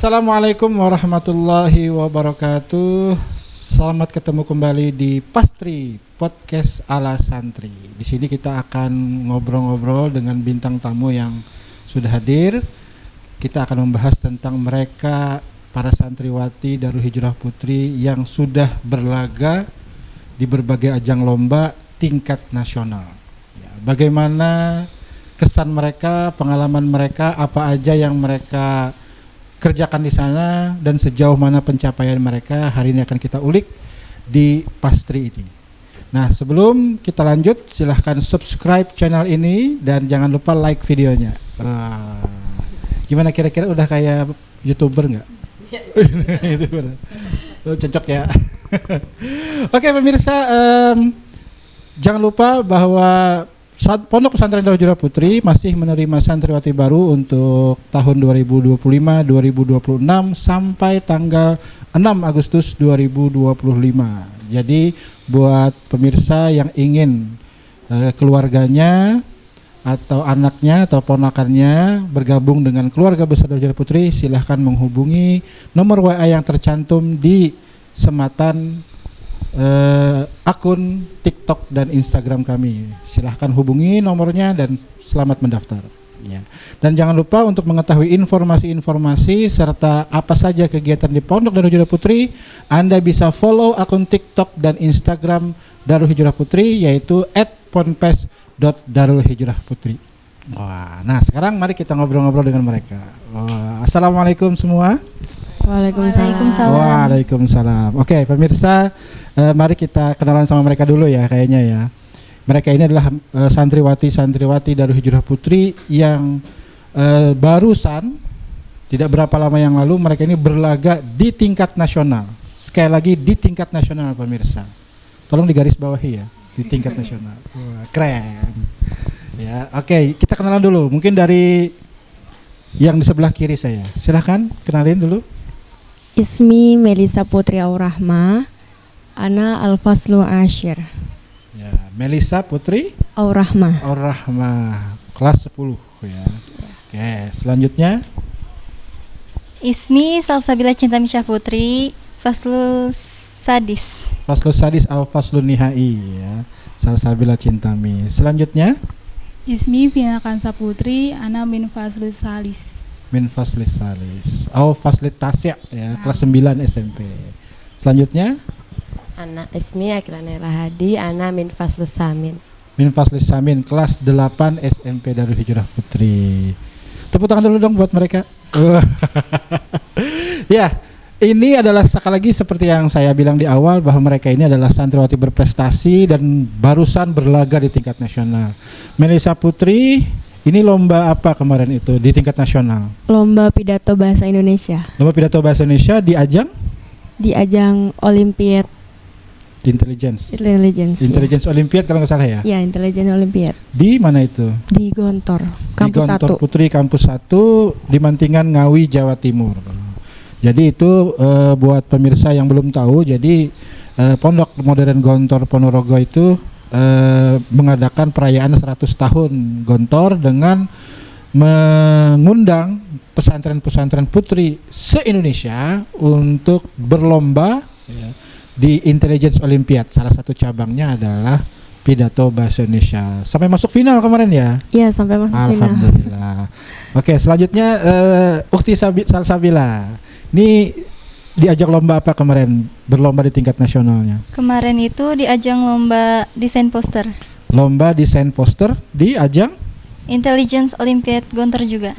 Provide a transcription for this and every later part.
Assalamualaikum warahmatullahi wabarakatuh. Selamat ketemu kembali di Pastri Podcast ala Santri. Di sini kita akan ngobrol-ngobrol dengan bintang tamu yang sudah hadir. Kita akan membahas tentang mereka, para santriwati Darul Hijrah Putri yang sudah berlaga di berbagai ajang lomba tingkat nasional. Ya, bagaimana kesan mereka, pengalaman mereka, apa aja yang mereka kerjakan di sana dan sejauh mana pencapaian mereka, hari ini akan kita ulik di Pastri ini. Nah, sebelum kita lanjut, silahkan subscribe channel ini dan jangan lupa like videonya. Gimana kira-kira, udah kayak YouTuber nggak? YouTuber. Cocok ya. Oke pemirsa, jangan lupa bahwa Pondok Pesantren Darul Hijrah Putri masih menerima santriwati baru untuk tahun 2025-2026 sampai tanggal 6 Agustus 2025. Jadi buat pemirsa yang ingin keluarganya atau anaknya atau ponakannya bergabung dengan keluarga besar Darul Hijrah Putri, silahkan menghubungi nomor WA yang tercantum di sematan akun TikTok dan Instagram kami. Silahkan hubungi nomornya dan selamat mendaftar ya. Dan jangan lupa untuk mengetahui informasi-informasi serta apa saja kegiatan di Pondok Darul Hijrah Putri, Anda bisa follow akun TikTok dan Instagram Darul Hijrah Putri, yaitu @ponpes.darulhijrahputri. Wah, nah sekarang mari kita ngobrol-ngobrol dengan mereka. Assalamualaikum semua. Waalaikumsalam. Oke, pemirsa, mari kita kenalan sama mereka dulu ya kayaknya ya. Mereka ini adalah santriwati Darul Hijrah Putri yang barusan tidak berapa lama yang lalu mereka ini berlaga di tingkat nasional. Sekali lagi di tingkat nasional pemirsa. Tolong digaris bawahi ya, di tingkat nasional. Wah, keren. Ya, oke, kita kenalan dulu. Mungkin dari yang di sebelah kiri saya. Silahkan kenalin dulu. Ismi Melisa Putri Aurahma, Ana Al-Faslu Ashir. Ya, Melisa Putri Aurahma, kelas 10 ya. Oke, selanjutnya Ismi Salsabila Cinta Misyah Putri, Faslu Sadis Al-Faslu Nihai ya. Salsabila Cintami. Selanjutnya Ismi Vina Kansa Putri, Ana min Faslu Salis. Min Faslis Salis. Faslit Tasya ya, kelas 9 SMP. Selanjutnya Ana Ismi Akilana Rahadi, Ana min Faslus Samin. Min Faslis Samin, kelas 8 SMP Darul Hijrah Putri. Tepuk tangan dulu dong buat mereka. Ya, ini adalah sekali lagi seperti yang saya bilang di awal bahwa mereka ini adalah santriwati berprestasi dan barusan berlaga di tingkat nasional. Melisa Putri, ini lomba apa kemarin itu di tingkat nasional? Lomba Pidato Bahasa Indonesia. Lomba Pidato Bahasa Indonesia di ajang? Di ajang Olimpiade Intelligence Olimpiade kalau nggak salah ya? Ya, Intelligence Olimpiade. Di mana itu? Di Gontor, Kampus 1. Di Gontor Putri Kampus 1 di Mantingan, Ngawi, Jawa Timur. Jadi itu buat pemirsa yang belum tahu, jadi Pondok Modern Gontor Ponorogo itu mengadakan perayaan 100 tahun Gontor dengan mengundang pesantren-pesantren putri se-Indonesia untuk berlomba ya, di Intelligence Olympiad. Salah satu cabangnya adalah Pidato Bahasa Indonesia. Sampai masuk final kemarin ya? Iya, sampai masuk final. Alhamdulillah. Oke, selanjutnya Ukti Salsabila. Ini diajak lomba apa kemarin? Berlomba di tingkat nasionalnya. Kemarin itu di ajang lomba desain poster. Lomba desain poster di ajang Intelligence Olympiad Gontor juga.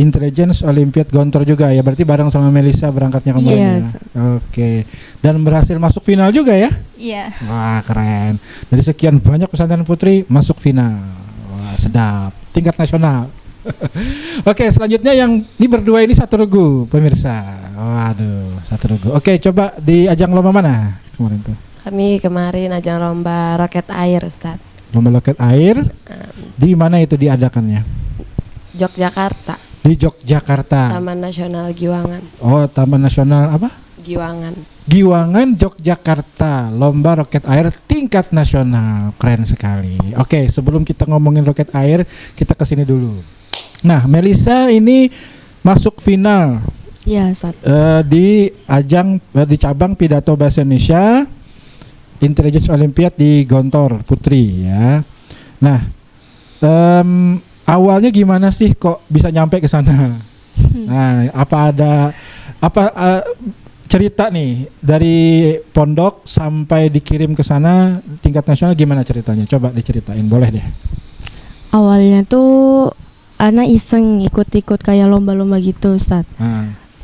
Intelligence Olympiad Gontor juga ya. Berarti bareng sama Melisa berangkatnya kemarin ya. Oke. Dan berhasil masuk final juga ya? Iya. Wah, keren. Dari sekian banyak pesantren putri masuk final. Wah, sedap. Tingkat nasional. Oke, selanjutnya yang ini berdua ini satu regu pemirsa. Waduh, satu regu. Oke, coba di ajang lomba mana kemarin tuh? Kami kemarin ajang lomba roket air, Ustadz. Lomba roket air. Di mana itu diadakannya? Yogyakarta. Di Yogyakarta. Taman Nasional Giwangan. Oh, Taman Nasional apa? Giwangan, Yogyakarta. Lomba roket air tingkat nasional. Keren sekali. Oke, sebelum kita ngomongin roket air, kita kesini dulu. Nah, Melisa ini masuk final Iya, Ustaz. Di ajang di cabang pidato bahasa Indonesia Intelligence Olympiad di Gontor Putri ya. Nah, awalnya gimana sih kok bisa nyampe ke sana? Nah, cerita nih dari pondok sampai dikirim ke sana tingkat nasional gimana ceritanya? Coba diceritain, boleh deh. Awalnya tuh Ana iseng ikut-ikut kayak lomba-lomba gitu, Ustaz.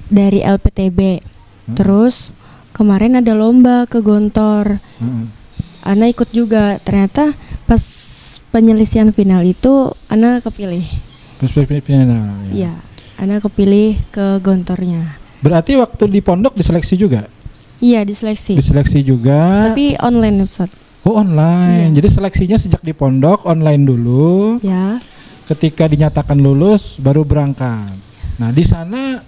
Dari LPTB. Terus kemarin ada lomba ke Gontor. Ana ikut juga. Ternyata pas penyelesaian final itu Ana kepilih. Final. Iya, Ana kepilih ke Gontornya. Berarti waktu di pondok diseleksi juga? Iya, diseleksi. Diseleksi juga. Tapi online, Ustaz. Oh, online. Iya. Jadi seleksinya sejak di pondok online dulu. Ya. Ketika dinyatakan lulus baru berangkat. Nah, di sana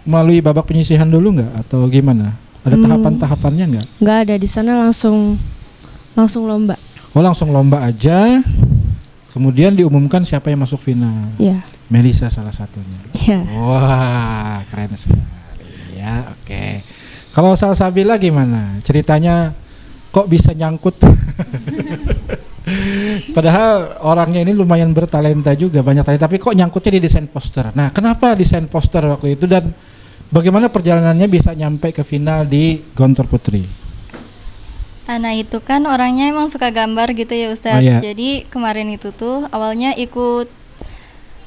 melalui babak penyisihan dulu nggak atau gimana? Ada tahapan-tahapannya nggak? Nggak ada, di sana langsung lomba. Oh, langsung lomba aja. Kemudian diumumkan siapa yang masuk final. Iya. Melisa salah satunya. Iya. Wah, keren sekali. Ya, oke. Kalau Salsabila gimana? Ceritanya kok bisa nyangkut? Padahal orangnya ini lumayan bertalenta juga, banyak talenta, tapi kok nyangkutnya di desain poster. Nah, kenapa desain poster waktu itu dan bagaimana perjalanannya bisa nyampe ke final di Gontor Putri? Ana itu kan orangnya emang suka gambar gitu ya Ustadz. Oh, iya. Jadi kemarin itu tuh awalnya ikut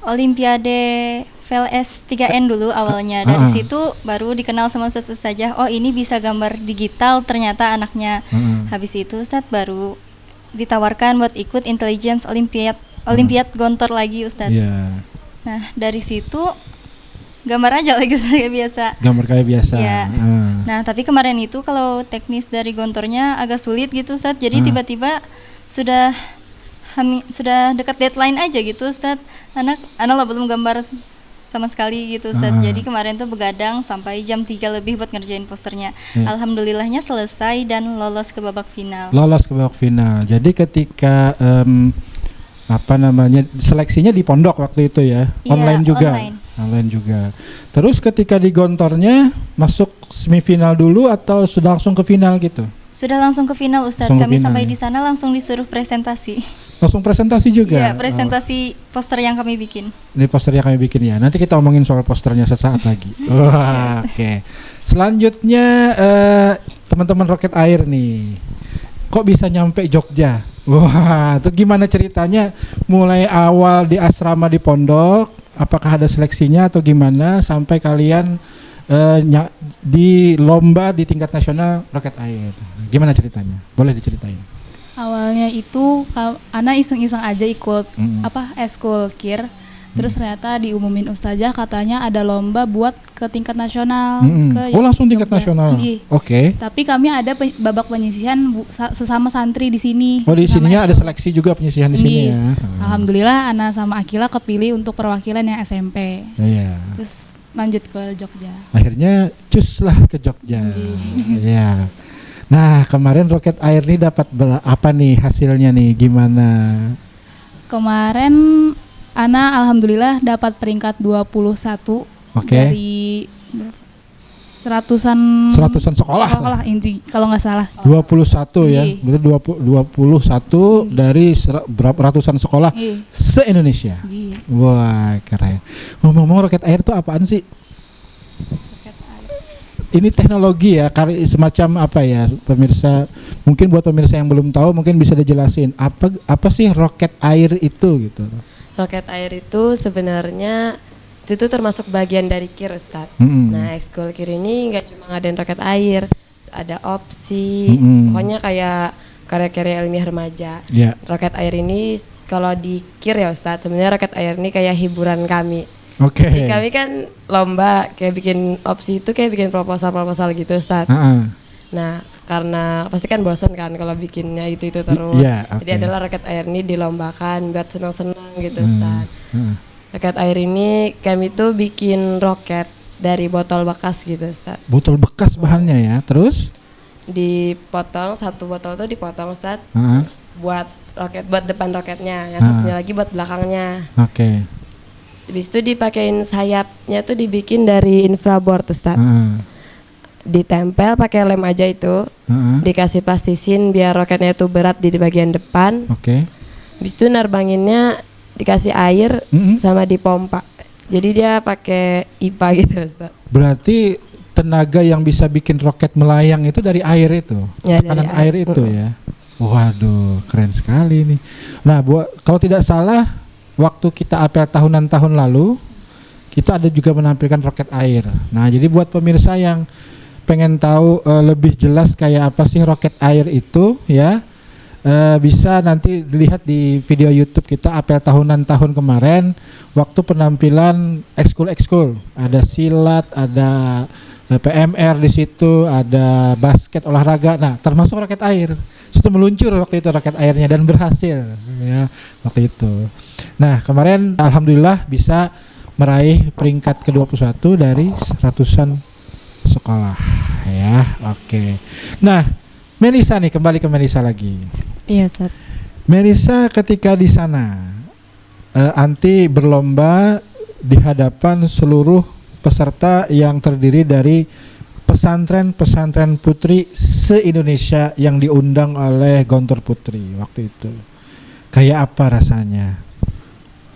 Olimpiade VLS 3N dulu awalnya. Dari situ baru dikenal sama Ustadz saja. Oh, ini bisa gambar digital ternyata anaknya. Habis itu Ustadz baru ditawarkan buat ikut Intelligence Olympiad Gontor lagi Ustadz. Yeah. Nah, dari situ gambar aja lagi saya biasa. Gambar kayak biasa. Ya. Nah, tapi kemarin itu kalau teknis dari Gontornya agak sulit gitu Ustadz. Jadi tiba-tiba sudah dekat deadline aja gitu Ustadz. Anak lah belum gambar sama sekali gitu Ustadz. Jadi kemarin tuh begadang sampai jam 3 lebih buat ngerjain posternya. Alhamdulillahnya selesai dan lolos ke babak final. Lolos ke babak final. Jadi ketika seleksinya di pondok waktu itu ya. Iya, Online juga. Online juga. Terus ketika di Gontornya masuk semifinal dulu atau sudah langsung ke final gitu? Sudah langsung ke final Ustadz. Langsung ke Kami final, sampai ya? di sana langsung disuruh presentasi. Langsung presentasi juga? Iya, presentasi poster yang kami bikin. Ini poster yang kami bikin ya. Nanti kita omongin soal posternya sesaat lagi. Wah, oke. Selanjutnya teman-teman Roket Air nih. Kok bisa nyampe Jogja? Wah, itu gimana ceritanya? Mulai awal di asrama di pondok, apakah ada seleksinya atau gimana sampai kalian di lomba di tingkat nasional Roket Air? Gimana ceritanya? Boleh diceritain? Awalnya itu Ana iseng-iseng aja ikut eskul KIR. Terus ternyata diumumin ustazah katanya ada lomba buat ke tingkat nasional. Oh, langsung tingkat nasional. Oke. Tapi kami ada babak penyisihan sesama santri di sini. Oh, di sininya ada seleksi juga penyisihan di sini ya. Alhamdulillah Ana sama Akila kepilih untuk perwakilan yang SMP. Iya. Terus lanjut ke Jogja. Akhirnya cus lah ke Jogja. Iya. Nah, kemarin Roket Air nih dapat apa nih hasilnya nih? Gimana? Kemarin Ana alhamdulillah dapat peringkat 21 dari seratusan sekolah inti kalau nggak salah. 21 ya. Berarti 21 dari ratusan sekolah se-Indonesia. Wah, keren. Ngomong-ngomong Roket Air itu apaan sih? Ini teknologi ya, semacam apa ya pemirsa, mungkin buat pemirsa yang belum tahu mungkin bisa dijelasin apa sih roket air itu gitu. Roket air itu sebenarnya itu termasuk bagian dari KIR Ustadz. Nah, ekskul KIR ini nggak cuma ngadain roket air, ada opsi, pokoknya kayak karya-karya ilmiah remaja. Roket air ini kalau di KIR ya Ustadz, sebenarnya roket air ini kayak hiburan kami. Jadi kami kan lomba kayak bikin opsi itu kayak bikin proposal gitu Ustadz. Nah, karena pasti kan bosan kan kalau bikinnya itu terus. Jadi adalah roket air ini dilombakan buat senang-senang gitu Ustadz. Roket air ini kami tuh bikin roket dari botol bekas gitu Ustadz. Botol bekas bahannya ya, terus? Dipotong, satu botol tuh dipotong Ustadz. Buat roket, buat depan roketnya, yang satunya lagi buat belakangnya. Habis itu dipakein sayapnya tuh dibikin dari infraboard Ustaz. Ditempel pakai lem aja itu. Dikasih plastisin biar roketnya itu berat di bagian depan. Habis itu nerbanginnya dikasih air sama dipompa. Jadi dia pakai IPA gitu Ustaz. Berarti tenaga yang bisa bikin roket melayang itu dari air itu. Ya, tekanan air itu ya. Waduh, keren sekali nih. Nah, kalau tidak salah waktu kita apel tahunan tahun lalu, kita ada juga menampilkan roket air. Nah, jadi buat pemirsa yang pengen tahu lebih jelas kayak apa sih roket air itu ya, bisa nanti dilihat di video YouTube kita apel tahunan tahun kemarin waktu penampilan ekskul. Ada silat, ada PMR di situ, ada basket olahraga. Nah, termasuk roket air. Itu meluncur waktu itu roket airnya dan berhasil ya waktu itu. Nah, kemarin alhamdulillah bisa meraih peringkat ke-21 dari ratusan sekolah ya. Oke. Nah, Melisa nih, kembali ke Melisa lagi. Iya, Ustaz. Melisa ketika di sana Anti berlomba di hadapan seluruh peserta yang terdiri dari pesantren-pesantren putri se-Indonesia yang diundang oleh Gontor Putri waktu itu. Kayak apa rasanya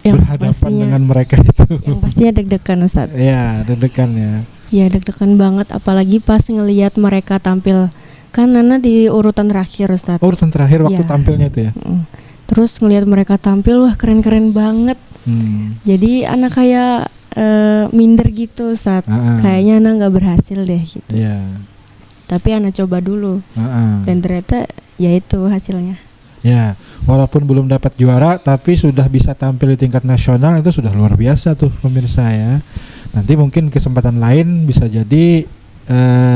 berhadapan dengan mereka itu? Yang pastinya deg-degan Ustaz. Ya, deg-degan ya. Ya, deg-degan banget apalagi pas ngelihat mereka tampil. Kan Nana di urutan terakhir Ustaz. Urutan terakhir waktu tampilnya itu ya. Terus ngelihat mereka tampil, wah keren-keren banget. Jadi anak kayak minder gitu Ustaz. Kayaknya anak nggak berhasil deh gitu. Tapi anak coba dulu. Dan ternyata ya itu hasilnya. Ya, walaupun belum dapat juara tapi sudah bisa tampil di tingkat nasional, itu sudah luar biasa tuh pemirsa ya. Nanti mungkin kesempatan lain bisa jadi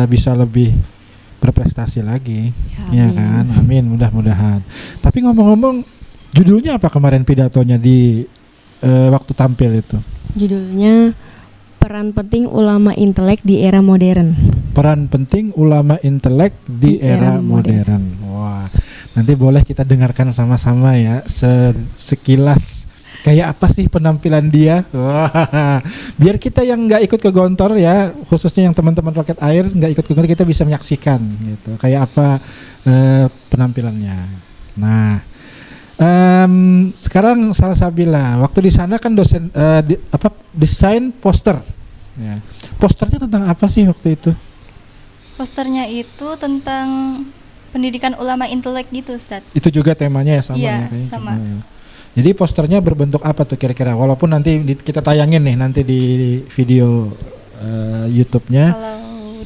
bisa lebih berprestasi lagi. Ya kan? Amin, mudah-mudahan. Tapi ngomong-ngomong, judulnya apa kemarin pidatonya di waktu tampil itu? Judulnya Peran Penting Ulama Intelek di Era Modern. Peran penting ulama intelek di era modern. Wah, nanti boleh kita dengarkan sama-sama ya sekilas kayak apa sih penampilan dia. Wah, biar kita yang nggak ikut ke Gontor ya, khususnya yang teman-teman Roket Air nggak ikut ke Gontor, kita bisa menyaksikan gitu kayak apa penampilannya. Nah, sekarang Salsabila, waktu di sana kan dosen desain poster. Ya. Posternya tentang apa sih waktu itu? Posternya itu tentang pendidikan ulama intelek gitu, Ustaz. Itu juga temanya ya sama ya? Iya, sama. Jadi posternya berbentuk apa tuh kira-kira? Walaupun nanti kita tayangin nih nanti di video YouTube-nya. Kalau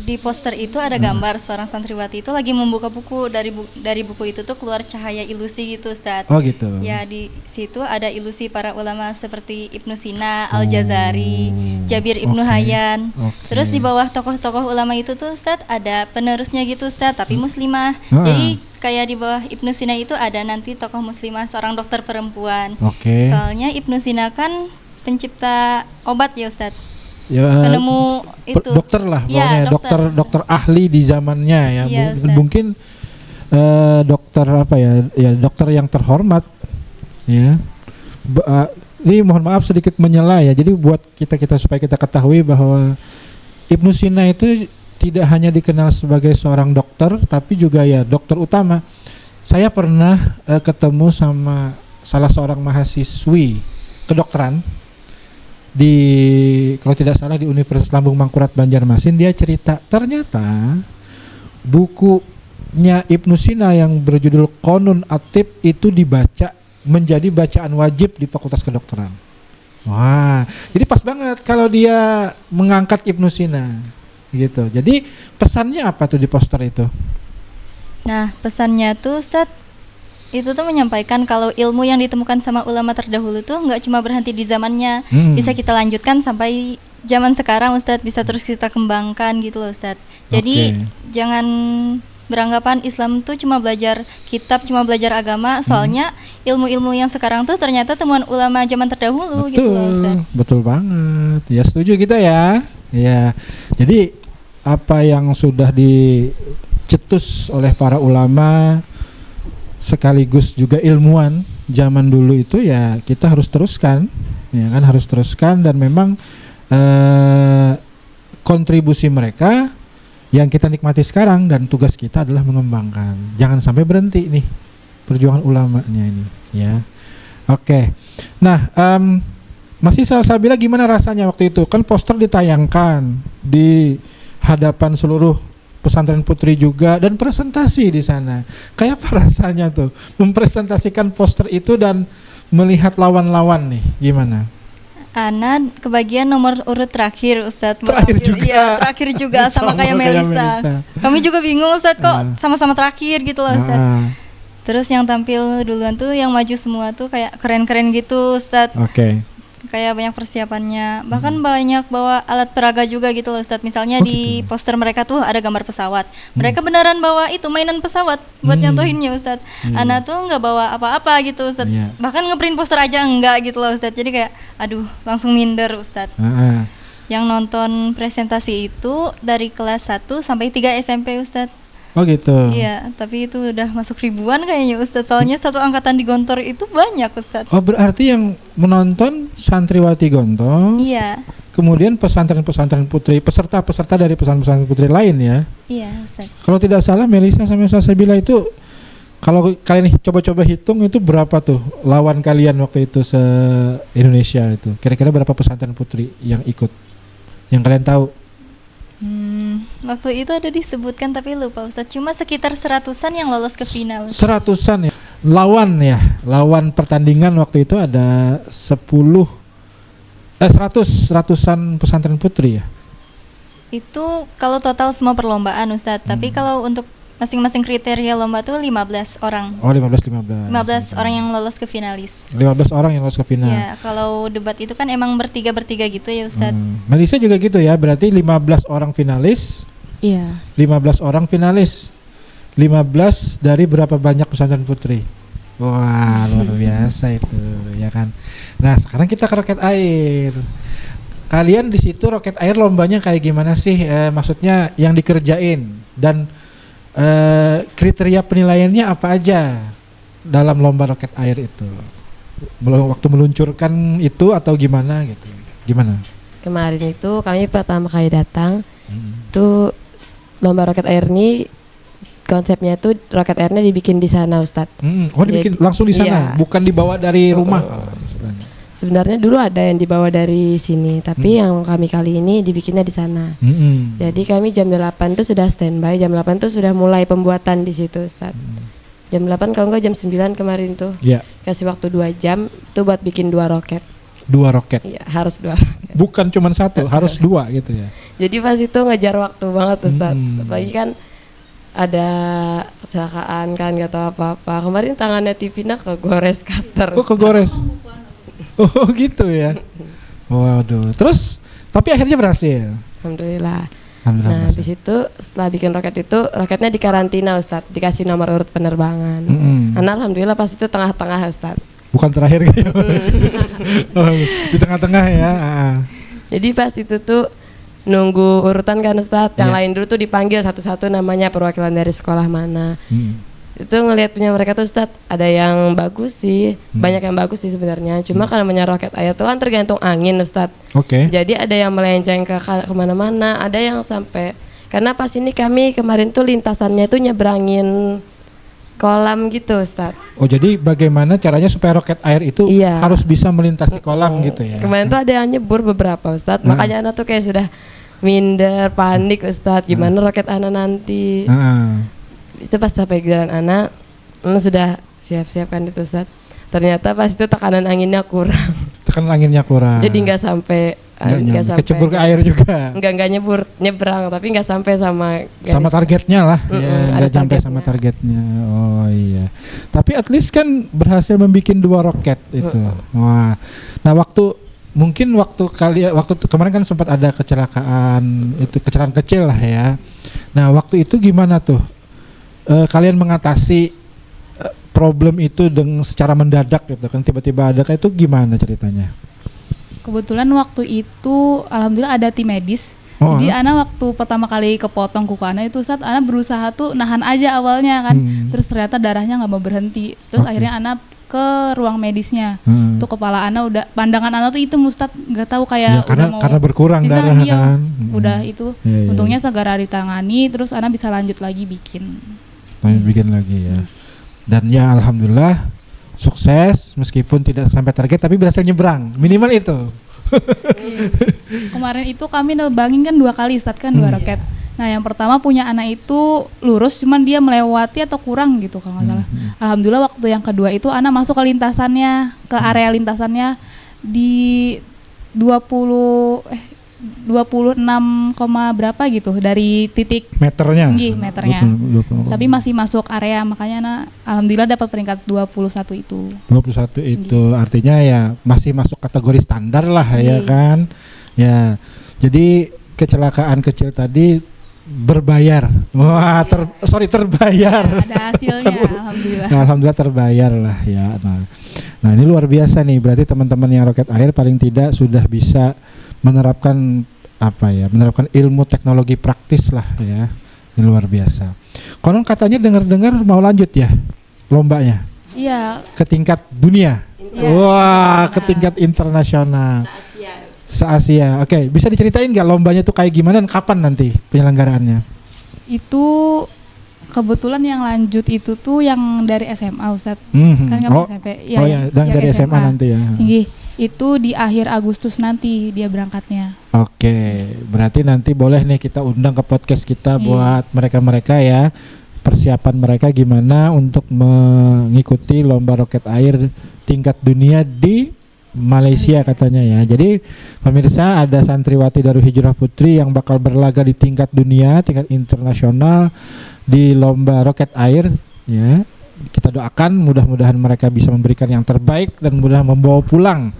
di poster itu ada gambar seorang santriwati itu lagi membuka buku, dari buku itu tuh keluar cahaya ilusi gitu, Ustaz. Oh gitu. Ya, di situ ada ilusi para ulama seperti Ibnu Sina, Al-Jazari, Jabir Ibnu Hayyan. Terus di bawah tokoh-tokoh ulama itu tuh, Ustaz, ada penerusnya gitu, Ustaz, tapi muslimah. Jadi kayak di bawah Ibnu Sina itu ada nanti tokoh muslimah, seorang dokter perempuan. Soalnya Ibnu Sina kan pencipta obat ya, Ustaz. Ya, penemu itu dokter lah pokoknya, dokter ahli di zamannya ya, mungkin dokter apa ya dokter yang terhormat ya. Ini mohon maaf sedikit menyela ya, jadi buat kita supaya kita ketahui bahwa Ibnu Sina itu tidak hanya dikenal sebagai seorang dokter tapi juga ya dokter utama. Saya pernah ketemu sama salah seorang mahasiswi kedokteran di, kalau tidak salah, di Universitas Lambung Mangkurat Banjarmasin. Dia cerita ternyata bukunya Ibnu Sina yang berjudul Qonun At-Tib itu dibaca menjadi bacaan wajib di Fakultas Kedokteran. Wah, jadi pas banget kalau dia mengangkat Ibnu Sina gitu. Jadi pesannya apa tuh di poster itu? Nah, pesannya tuh, Ustadz, itu tuh menyampaikan kalau ilmu yang ditemukan sama ulama terdahulu tuh nggak cuma berhenti di zamannya, bisa kita lanjutkan sampai zaman sekarang, Ustadz, bisa terus kita kembangkan gitu loh, Ustadz. Jadi jangan beranggapan Islam tuh cuma belajar kitab, cuma belajar agama, soalnya ilmu-ilmu yang sekarang tuh ternyata temuan ulama zaman terdahulu. Gitu loh, Ustadz. Betul banget, ya setuju kita ya. Ya, jadi apa yang sudah dicetus oleh para ulama sekaligus juga ilmuwan zaman dulu itu ya kita harus teruskan ya kan, harus teruskan. Dan memang kontribusi mereka yang kita nikmati sekarang, dan tugas kita adalah mengembangkan. Jangan sampai berhenti nih perjuangan ulamanya ini, ya. Oke. Nah, Masih Salsabila, gimana rasanya waktu itu? Kan poster ditayangkan di hadapan seluruh pesantren putri juga, dan presentasi di sana. Kayak apa rasanya tuh mempresentasikan poster itu dan melihat lawan-lawan nih? Gimana? Ana kebagian nomor urut terakhir, Ustadz. Terakhir juga. Iya, terakhir juga sama kayak Melisa. Kami juga bingung, Ustadz, kok sama-sama terakhir gitu loh, Ustadz. Terus yang tampil duluan tuh yang maju semua tuh kayak keren-keren gitu, Ustadz. Oke. Kayak banyak persiapannya. Bahkan banyak bawa alat peraga juga gitu loh, Ustadz. Misalnya di poster mereka tuh ada gambar pesawat. Mereka beneran bawa itu mainan pesawat buat nyontohinnya, Ustadz. Ana tuh nggak bawa apa-apa gitu, Ustadz. Bahkan ngeprint poster aja enggak gitu loh, Ustadz. Jadi kayak aduh, langsung minder, Ustadz. Yang nonton presentasi itu dari kelas 1 sampai 3 SMP, Ustadz. Oh gitu. Iya, tapi itu udah masuk ribuan kayaknya, Ustadz. Soalnya satu angkatan di Gontor itu banyak, Ustadz. Oh, berarti yang menonton santriwati Gontor. Iya. Kemudian pesantren-pesantren putri, peserta-peserta dari pesantren putri lain ya. Iya, Ustadz. Kalau tidak salah Melisa sama Salsabila itu, kalau kalian coba-coba hitung itu berapa tuh lawan kalian waktu itu se-Indonesia itu? Kira-kira berapa pesantren putri yang ikut? Yang kalian tahu? Waktu itu ada disebutkan tapi lupa, Ustadz. Cuma sekitar 100-an yang lolos ke final. 100-an ya. Lawan pertandingan waktu itu ada 100-an pesantren putri ya. Itu kalau total semua perlombaan, Ustadz. Tapi kalau untuk masing-masing kriteria lomba tuh 15 orang. Oh, 15 orang yang lolos ke finalis. 15 orang yang lolos ke final. Ya, kalau debat itu kan emang bertiga gitu ya, Ustadz. Melisa juga gitu ya, berarti 15 orang finalis. Iya. 15 orang finalis. 15 dari berapa banyak pesantren putri? Wah, luar biasa itu, ya kan. Nah, sekarang kita ke roket air. Kalian di situ roket air lombanya kayak gimana sih? Maksudnya yang dikerjain dan kriteria penilaiannya apa aja dalam lomba roket air itu? Waktu meluncurkan itu atau gimana gitu? Gimana? Kemarin itu kami pertama kali datang, tuh lomba roket air ini konsepnya tuh roket airnya dibikin di sana, Ustadz. Oh, dibikin langsung di sana, bukan dibawa dari rumah. Sebenarnya dulu ada yang dibawa dari sini, tapi yang kami kali ini dibikinnya di sana. Jadi kami jam 8 tuh sudah standby, jam 8 tuh sudah mulai pembuatan di situ, Ustadz. Jam 8 kalau enggak jam 9 kemarin tuh. Kasih waktu 2 jam tuh buat bikin 2 roket. 2 roket? Iya, harus 2 roket. Bukan cuma 1, harus 2 gitu ya. Jadi pas itu ngejar waktu banget, Ustadz. Apalagi kan ada kecelakaan kan, gak tahu apa-apa. Kemarin tangannya Tivina kegores cutter. Oh, kegores. Oh gitu ya. Waduh. Terus tapi akhirnya berhasil. Alhamdulillah. Nah, habis itu setelah bikin roket itu, roketnya dikarantina, Ustadz, dikasih nomor urut penerbangan. Nah, alhamdulillah pas itu tengah-tengah, Ustadz. Bukan terakhir gitu. Di tengah-tengah ya. Jadi pas itu tuh nunggu urutan kan, Ustadz. Yang lain dulu tuh dipanggil satu-satu namanya, perwakilan dari sekolah mana. Itu ngelihat punya mereka tuh, Ustadz, ada yang bagus sih, banyak yang bagus sih sebenarnya. Cuma kan namanya roket air tuh kan tergantung angin, Ustadz. Jadi ada yang melenceng ke kemana-mana, ada yang sampai, karena pas ini kami kemarin tuh lintasannya tuh nyebrangin kolam gitu, Ustadz. Oh, jadi bagaimana caranya supaya roket air itu harus bisa melintasi kolam gitu ya? Kemarin tuh ada yang nyebur beberapa, Ustadz. Makanya anak tuh kayak sudah minder, panik, Ustadz. Gimana roket anak nanti? Itu pas sampai giliran anak sudah siap-siap kan itu, Ustadz. Ternyata pas itu tekanan anginnya kurang. Tekanan anginnya kurang. Jadi nggak sampai kecebur ke air juga. Nggak nyebur, nyebrang, tapi nggak sampai sama targetnya lah. Nggak sampai sama targetnya. Oh iya. Tapi at least kan berhasil membuat 2 roket itu. Wah. Nah, waktu kemarin kan sempat ada kecelakaan kecil lah ya. Nah, waktu itu gimana tuh? Kalian mengatasi problem itu secara mendadak gitu kan, tiba-tiba ada kayak itu, gimana ceritanya? Kebetulan waktu itu alhamdulillah ada tim medis. Jadi Ana waktu pertama kali kepotong kuku Ana itu, Ana berusaha tuh nahan aja awalnya kan. Terus ternyata darahnya nggak mau berhenti. Terus akhirnya Ana ke ruang medisnya. Tuh kepala Ana udah, pandangan Ana tuh hitam Ustadz, nggak tahu kayak karena berkurang darah kan. Udah itu, untungnya segera ditangani, terus Ana bisa lanjut lagi bikin lagi ya. Dan ya alhamdulillah sukses meskipun tidak sampai target tapi berhasil nyebrang, minimal itu. Kemarin itu kami nebangin kan 2 kali Ustadz kan 2 roket. Nah yang pertama punya anak itu lurus, cuman dia melewati atau kurang gitu kalau nggak salah. Alhamdulillah waktu yang kedua itu anak masuk ke lintasannya, ke area lintasannya di 26, berapa gitu dari titik meternya. Meternya. 20. Tapi masih masuk area, makanya anak alhamdulillah dapat peringkat 21 itu. 21 itu artinya ya masih masuk kategori standar lah ya kan. Ya. Jadi kecelakaan kecil tadi berbayar. Wah, terbayar. Ada hasilnya alhamdulillah. Nah, alhamdulillah terbayar lah ya. Nah, ini luar biasa nih. Berarti teman-teman yang Roket Air paling tidak sudah bisa menerapkan menerapkan ilmu teknologi praktis lah ya. Ini luar biasa. Konon katanya dengar-dengar mau lanjut ya lombanya. Iya. Ke tingkat dunia. Ya, wah, ke tingkat internasional. Se-Asia. Oke, bisa diceritain nggak lombanya tuh kayak gimana dan kapan nanti penyelenggaraannya? Itu kebetulan yang lanjut itu tuh yang dari SMA Ustadz. Kan nggak SMP. Ya, dan dari SMA nanti ya. Itu di akhir Agustus nanti dia berangkatnya. Oke, berarti nanti boleh nih kita undang ke podcast kita buat mereka-mereka ya. Persiapan mereka gimana untuk mengikuti lomba roket air tingkat dunia di Malaysia katanya ya. Jadi pemirsa, ada santriwati Darul Hijrah Putri yang bakal berlaga di tingkat dunia, tingkat internasional di lomba roket air ya. Kita doakan mudah-mudahan mereka bisa memberikan yang terbaik dan mudah membawa pulang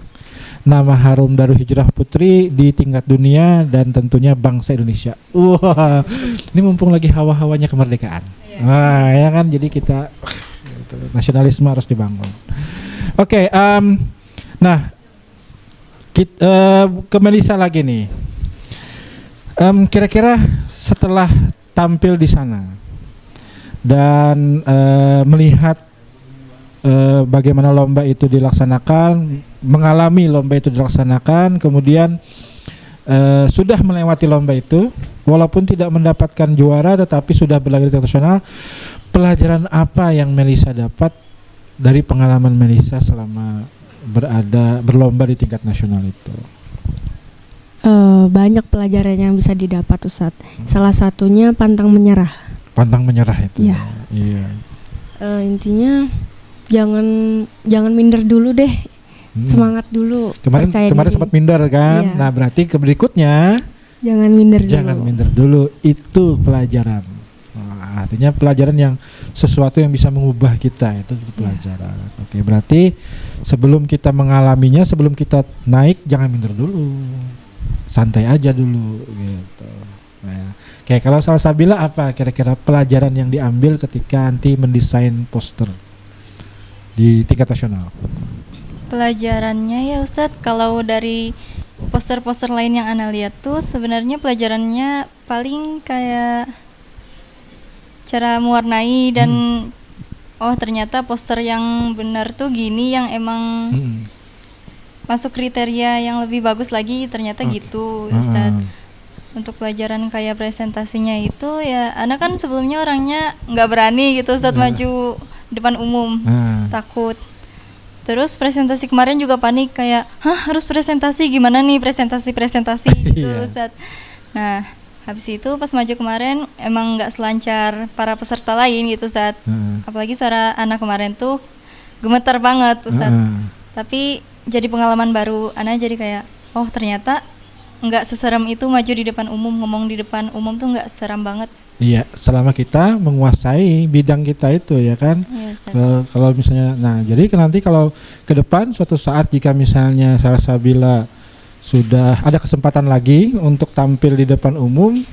nama harum Darul Hijrah Putri di tingkat dunia dan tentunya bangsa Indonesia. Wah, ini mumpung lagi hawa-hawanya kemerdekaan. Wah, ya kan, jadi kita nasionalisme harus dibangun. Oke, nah, ke Melisa lagi nih. Kira-kira setelah tampil di sana dan melihat bagaimana lomba itu dilaksanakan, mengalami lomba itu dilaksanakan, kemudian sudah melewati lomba itu, walaupun tidak mendapatkan juara tetapi sudah berlaga di internasional, pelajaran apa yang Melisa dapat dari pengalaman Melisa selama berlomba di tingkat nasional itu? Banyak pelajaran yang bisa didapat Ustadz. Salah satunya pantang menyerah. Pantang menyerah itu. Iya. Intinya jangan minder dulu deh. Semangat dulu. Kemarin sempat minder kan? Iya. Nah, berarti ke berikutnya jangan minder dulu. Jangan minder dulu. Itu pelajaran. Artinya pelajaran yang sesuatu yang bisa mengubah kita, itu pelajaran. Oke, berarti sebelum kita mengalaminya, sebelum kita naik, jangan minder dulu, santai aja dulu gitu. Nah, kayak kalau Salsabila apa kira-kira pelajaran yang diambil ketika nanti mendesain poster di tingkat nasional? Pelajarannya ya Ustadz, kalau dari poster-poster lain yang Ana lihat tuh sebenarnya pelajarannya paling kayak cara mewarnai dan oh ternyata poster yang benar tuh gini, yang emang masuk kriteria yang lebih bagus lagi ternyata gitu Ustadz. Untuk pelajaran kayak presentasinya itu ya Ana kan sebelumnya orangnya nggak berani gitu Ustadz maju depan umum, takut. Terus presentasi kemarin juga panik kayak harus presentasi gimana nih presentasi gitu Ustadz. Nah habis itu pas maju kemarin emang nggak selancar para peserta lain gitu Ustadz. Apalagi suara anak kemarin tuh gemetar banget Ustadz. Tapi jadi pengalaman baru, Ana jadi kayak oh ternyata nggak seseram itu maju di depan umum, ngomong di depan umum tuh nggak seram banget. Iya, selama kita menguasai bidang kita itu ya kan. Iya, kalau misalnya, nah jadi nanti kalau ke depan suatu saat jika misalnya Salsabila sudah ada kesempatan lagi untuk tampil di depan umum,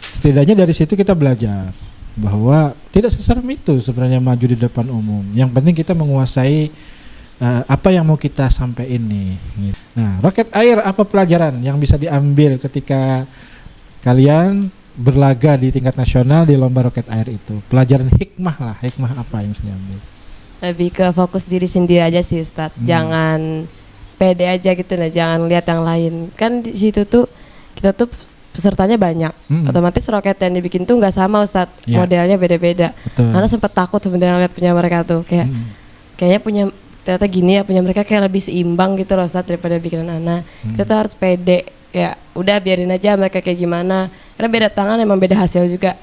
setidaknya dari situ kita belajar bahwa tidak seseram itu sebenarnya maju di depan umum. Yang penting kita menguasai apa yang mau kita sampaikan nih. Nah, roket air, apa pelajaran yang bisa diambil ketika kalian berlaga di tingkat nasional di lomba roket air itu? Pelajaran hikmah lah, hikmah apa yang bisa diambil? lebih ke fokus diri sendiri aja sih Ustadz. Jangan pede aja gitu nah, jangan lihat yang lain. Kan di situ tuh kita tuh pesertanya banyak, otomatis roket yang dibikin tuh nggak sama Ustadz, modelnya beda-beda. Karena sempat takut sebenarnya lihat punya mereka tuh kayaknya punya ternyata gini ya, punya mereka kayak lebih seimbang gitu loh Ustadz daripada bikinan Ana. Kita tuh harus pede, ya udah biarin aja mereka kayak gimana, karena beda tangan emang beda hasil juga.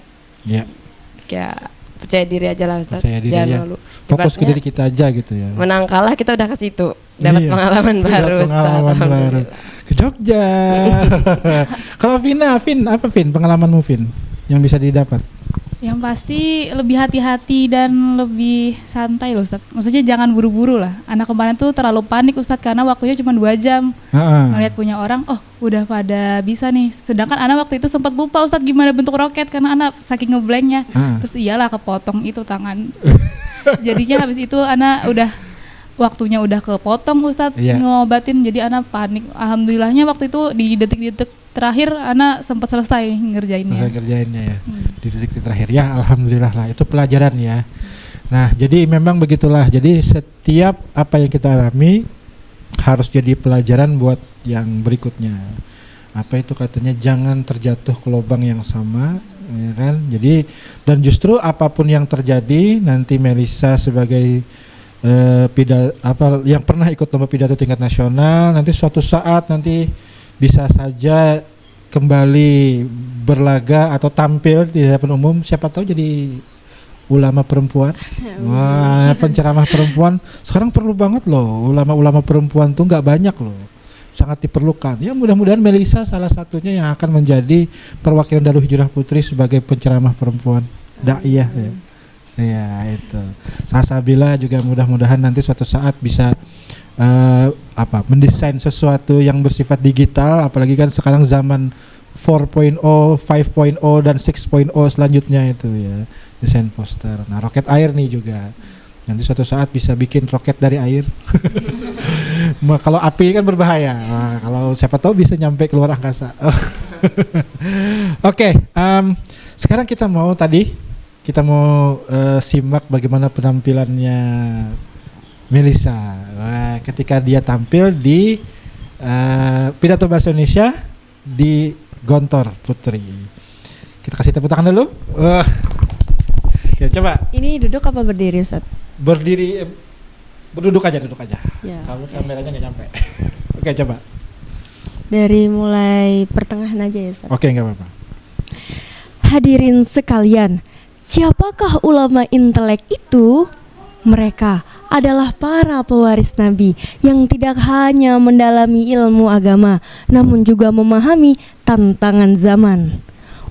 Kayak percaya diri aja lah Ustadz, jangan malu. Fokus ke diri kita aja gitu ya. Menang kalah kita udah ke situ, dapat pengalaman baru Ustadz. Ke Jogja. Kalau Vin apa pengalamanmu Vin yang bisa didapat? Yang pasti lebih hati-hati dan lebih santai loh Ustadz. Maksudnya jangan buru-buru lah. Anak kemarin tuh terlalu panik Ustadz karena waktunya cuma 2 jam. Ngeliat punya orang, oh udah pada bisa nih. Sedangkan anak waktu itu sempat lupa Ustadz gimana bentuk roket karena anak saking ngeblanknya. Terus iyalah kepotong itu tangan. Jadinya habis itu anak waktunya udah kepotong Ustadz ngobatin, jadi anak panik. Alhamdulillahnya waktu itu di detik-detik terakhir anak sempat selesai ngerjainnya ya. Di detik terakhir ya, alhamdulillah lah, itu pelajaran ya. Nah jadi memang begitulah, jadi setiap apa yang kita alami harus jadi pelajaran buat yang berikutnya. Apa itu katanya, jangan terjatuh ke lubang yang sama, ya kan. Jadi dan justru apapun yang terjadi nanti Melissa sebagai yang pernah ikut lomba pidato tingkat nasional, nanti suatu saat nanti bisa saja kembali berlaga atau tampil di hadapan umum, siapa tahu jadi ulama perempuan. Wah, penceramah perempuan sekarang perlu banget loh, ulama-ulama perempuan tuh nggak banyak loh, sangat diperlukan. Ya mudah-mudahan Melissa salah satunya yang akan menjadi perwakilan Darul Hijrah Putri sebagai penceramah perempuan, daiyah ya. Ya itu. Salsabila juga mudah-mudahan nanti suatu saat bisa mendesain sesuatu yang bersifat digital, apalagi kan sekarang zaman 4.0, 5.0 dan 6.0 selanjutnya itu ya, desain poster. Nah, roket air nih juga. Nanti suatu saat bisa bikin roket dari air. Kalau api kan berbahaya. Nah, kalau siapa tahu bisa nyampe keluar angkasa. Oke, sekarang kita mau simak bagaimana penampilannya Melissa ketika dia tampil di pidato bahasa Indonesia di Gontor Putri. Kita kasih tepuk tangan dulu. Ya, coba. Ini duduk apa berdiri Ustadz? Berdiri, duduk aja. Ya. Kalau kameranya nggak nyampe. Oke, coba. Dari mulai pertengahan aja ya Ustadz. Oke, nggak apa-apa. Hadirin sekalian, siapakah ulama intelek itu? Mereka adalah para pewaris Nabi yang tidak hanya mendalami ilmu agama, namun juga memahami tantangan zaman.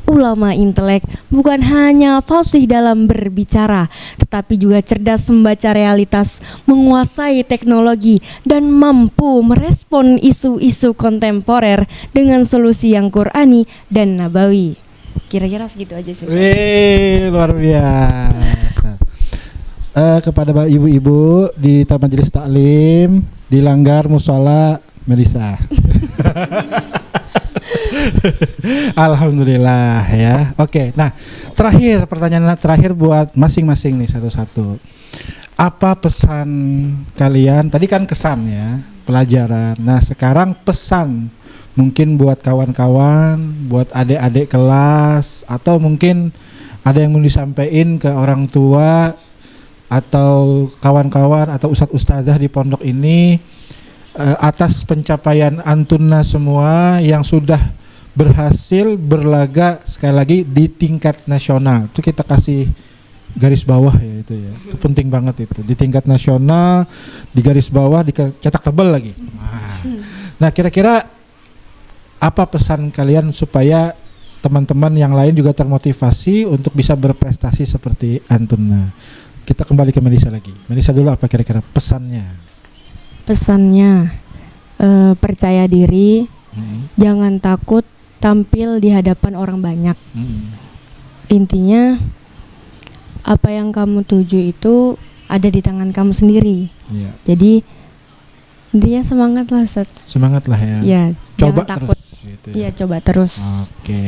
Ulama intelek bukan hanya fasih dalam berbicara, tetapi juga cerdas membaca realitas, menguasai teknologi, dan mampu merespon isu-isu kontemporer dengan solusi yang Qur'ani dan Nabawi. Kira-kira segitu aja sih. Luar biasa. Kepada ibu-ibu di Taman Majelis Taklim di Langgar Mushola Melissa. Alhamdulillah ya. Oke, nah pertanyaan terakhir buat masing-masing nih satu-satu. Apa pesan kalian? Tadi kan kesan ya, pelajaran. Nah sekarang pesan mungkin buat kawan-kawan, buat adik-adik kelas, atau mungkin ada yang mau disampaikan ke orang tua atau kawan-kawan atau ustadz-ustadzah di pondok ini atas pencapaian Antunna semua yang sudah berhasil berlaga sekali lagi di tingkat nasional. Itu kita kasih garis bawah ya itu ya. Itu penting banget itu. Di tingkat nasional, di garis bawah dicetak tebal lagi. Nah, kira-kira apa pesan kalian supaya teman-teman yang lain juga termotivasi untuk bisa berprestasi seperti Antunna? Kita kembali ke Melissa lagi. Melissa dulu, apa kira-kira pesannya? Pesannya percaya diri, jangan takut tampil di hadapan orang banyak. Intinya apa yang kamu tuju itu ada di tangan kamu sendiri. Jadi intinya semangat lah Ustaz. Semangat lah ya. Ya, coba jangan takut. Terus gitu ya. Coba terus. Oke,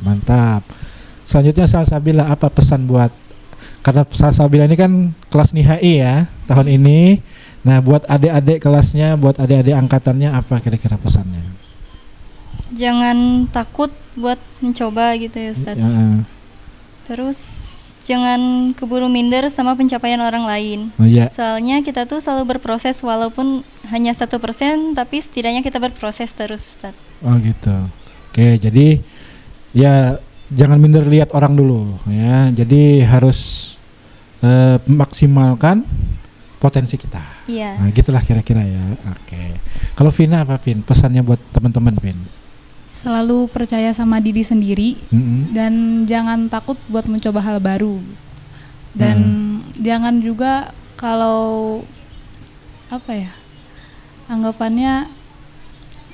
mantap. Selanjutnya Salsabila, apa pesan buat karena Salsabila ini kan kelas nihai ya tahun ini. Nah, buat adik-adik kelasnya, buat adik-adik angkatannya apa kira-kira pesannya? Jangan takut buat mencoba gitu ya Ustaz. Terus jangan keburu minder sama pencapaian orang lain. Soalnya kita tuh selalu berproses walaupun hanya 1%, tapi setidaknya kita berproses terus Ustaz. Oh gitu. Oke, jadi ya jangan minder lihat orang dulu ya. Jadi harus maksimalkan potensi kita. Iya. Nah, gitulah kira-kira ya. Oke. Kalau Vina apa Vin? Pesannya buat teman-teman Vin? Selalu percaya sama diri sendiri dan jangan takut buat mencoba hal baru. Dan jangan juga kalau anggapannya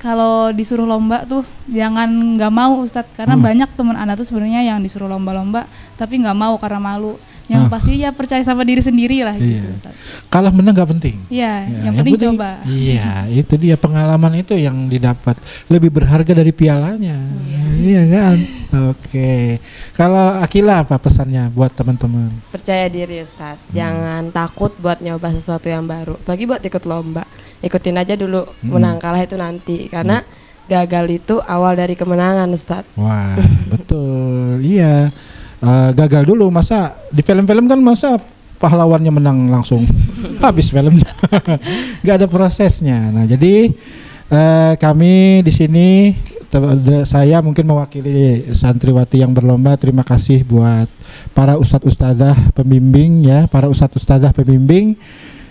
kalau disuruh lomba tuh jangan nggak mau Ustadz, karena banyak teman anak tuh sebenarnya yang disuruh lomba-lomba tapi nggak mau karena malu. Yang pasti ya percaya sama diri sendiri lah gitu Ustadz. Kalah menang nggak penting. Iya, yang penting coba. Iya, itu dia pengalaman itu yang didapat lebih berharga dari pialanya. Iya kan? Oke. Kalau Akila apa pesannya buat teman-teman? Percaya diri Ustadz. Jangan takut buat nyoba sesuatu yang baru. Bagi buat ikut lomba. Ikutin aja dulu, menang kalah itu nanti, karena gagal itu awal dari kemenangan Ustadz. Wah, betul. Iya. Gagal dulu, masa di film-film kan masa pahlawannya menang langsung habis filmnya. Nggak ada prosesnya. Nah, jadi kami di sini saya mungkin mewakili santriwati yang berlomba. Terima kasih buat para ustadz-ustadzah pembimbing ya, para ustadz-ustadzah pembimbing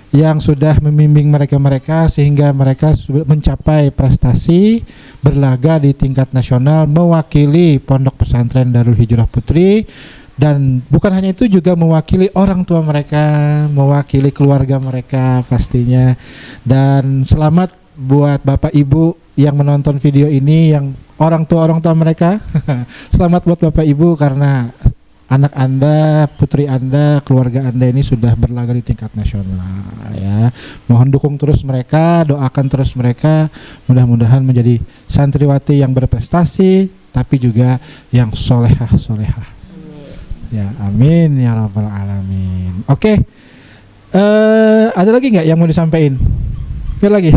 yang sudah membimbing mereka sehingga mereka mencapai prestasi berlaga di tingkat nasional mewakili Pondok Pesantren Darul Hijrah Putri, dan bukan hanya itu juga mewakili orang tua mereka, mewakili keluarga mereka pastinya. Dan selamat buat Bapak Ibu yang menonton video ini, yang orang tua mereka. Selamat buat Bapak Ibu karena anak Anda, putri Anda, keluarga Anda ini sudah berlaga di tingkat nasional ya. Mohon dukung terus mereka, doakan terus mereka, mudah-mudahan menjadi santriwati yang berprestasi tapi juga yang solehah. Ya, amin ya rabbal alamin. Oke. Ada lagi nggak yang mau disampaikan? Ada lagi?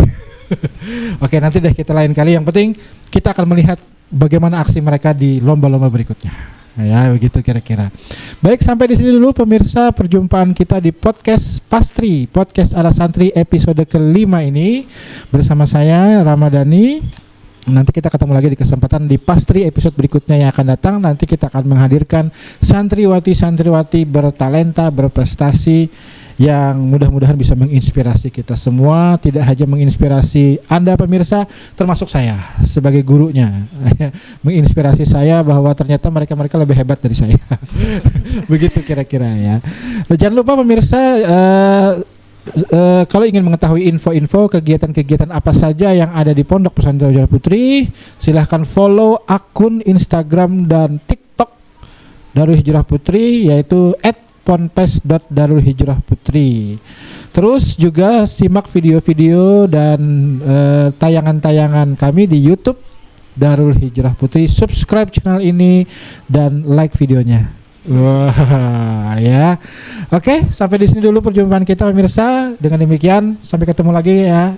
Oke, nanti deh kita lain kali. Yang penting kita akan melihat bagaimana aksi mereka di lomba-lomba berikutnya. Ya, begitu kira-kira. Baik, sampai di sini dulu pemirsa perjumpaan kita di podcast Pastri, podcast ala santri episode kelima ini bersama saya Ramadhani. Nanti kita ketemu lagi di kesempatan di Pastri episode berikutnya yang akan datang. Nanti kita akan menghadirkan santriwati bertalenta, berprestasi yang mudah-mudahan bisa menginspirasi kita semua. Tidak hanya menginspirasi Anda pemirsa, termasuk saya sebagai gurunya. Menginspirasi saya bahwa ternyata mereka lebih hebat dari saya. Begitu kira-kira ya. Jangan lupa pemirsa, kalau ingin mengetahui info-info kegiatan-kegiatan apa saja yang ada di Pondok Pesantren Darul Hijrah Putri, silahkan follow akun Instagram dan TikTok Darul Hijrah Putri, yaitu @ponpes.darulhijrahputri. Terus juga simak video-video dan tayangan-tayangan kami di YouTube Darul Hijrah Putri. Subscribe channel ini dan like videonya. Wah, ya. Oke, sampai di sini dulu perjumpaan kita pemirsa. Dengan demikian sampai ketemu lagi ya.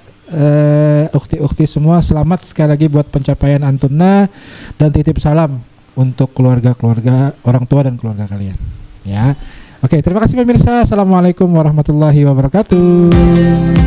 Ukti-ukti semua, selamat sekali lagi buat pencapaian Antuna, dan titip salam untuk keluarga-keluarga, orang tua dan keluarga kalian. Ya. Oke, terima kasih pemirsa. Assalamualaikum warahmatullahi wabarakatuh.